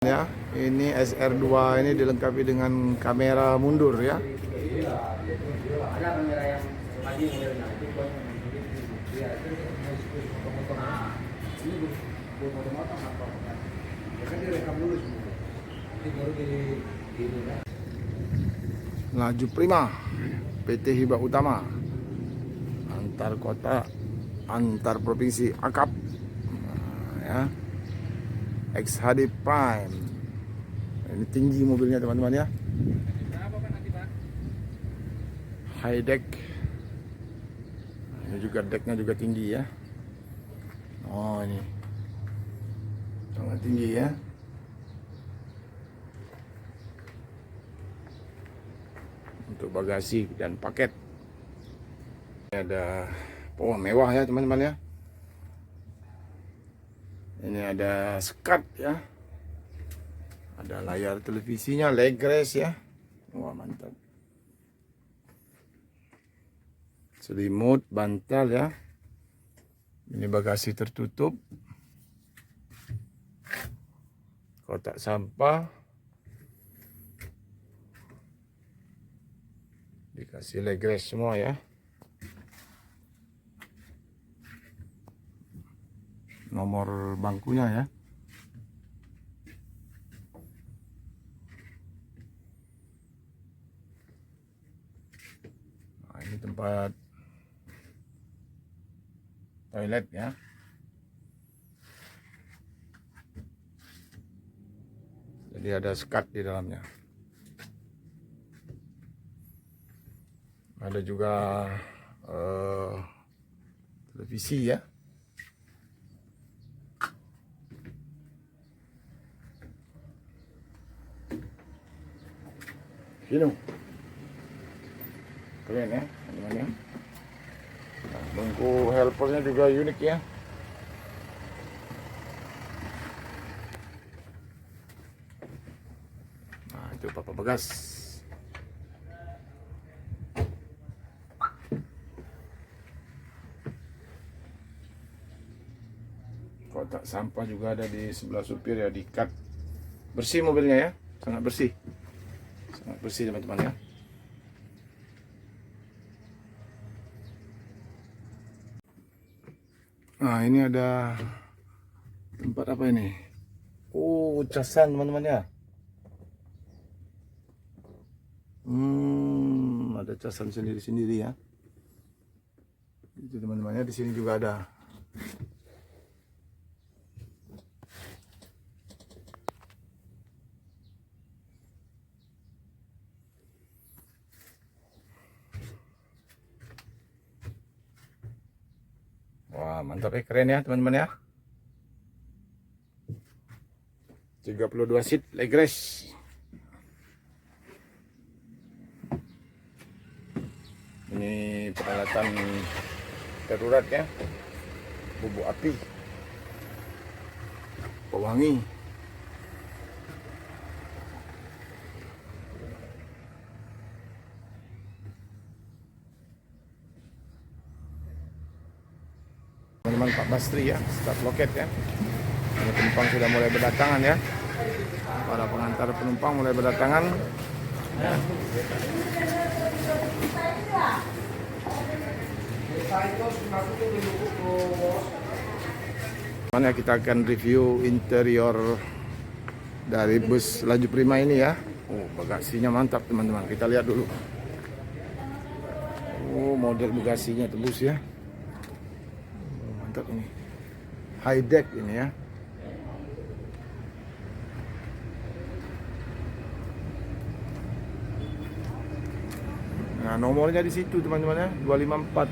Ya, ini SR2 ini dilengkapi dengan kamera mundur ya. Ada kamera yang maju modelnya itu ya itu foto-foto. Ini buat foto-foto atau ya kan direkam dulu semua. Ini baru di ini kan. Laju Prima PT Hibah Utama antar kota antar provinsi akap. Nah, ya. XHD Prime. Ini tinggi mobilnya teman-teman ya. High deck. Ini juga decknya juga tinggi ya. Oh ini sangat tinggi ya. Untuk bagasi dan paket. Ini ada mewah ya teman-teman ya. Ini ada SCART ya. Ada layar televisinya, leg rest ya. Wah mantap. Selimut, bantal ya. Ini bagasi tertutup. Kotak sampah. Dikasih leg rest semua ya. Nomor bangkunya ya. Nah, ini tempat toilet ya. Jadi ada SCART di dalamnya. Ada juga televisi ya. Ini keren ya teman-teman ya. Nah, bangku helpernya juga unik ya. Nah itu Papa Bagas. Kotak sampah juga ada di sebelah supir ya, di cut. Bersih mobilnya ya, sangat bersih. Sangat bersih teman-teman ya. Nah ini ada tempat apa ini? Oh casan teman-teman ya. Ada casan sendiri-sendiri ya. Itu teman-teman ya, di sini juga ada. Wah mantap ya, keren ya teman-teman ya. 32 seat leg rest. Ini peralatan darurat ya. Bubuk api, pewangi. Teman-teman Pak Bastri ya, start loket ya. Ini penumpang sudah mulai berdatangan ya. Para pengantar penumpang mulai berdatangan. Ya. Mana kita akan review interior dari bus Laju Prima ini ya. Oh, bagasinya mantap teman-teman. Kita lihat dulu. Oh, model bagasinya tebus ya. Oh, mantap ini. High deck ini ya. Nah, nomornya di situ teman-teman ya, 254.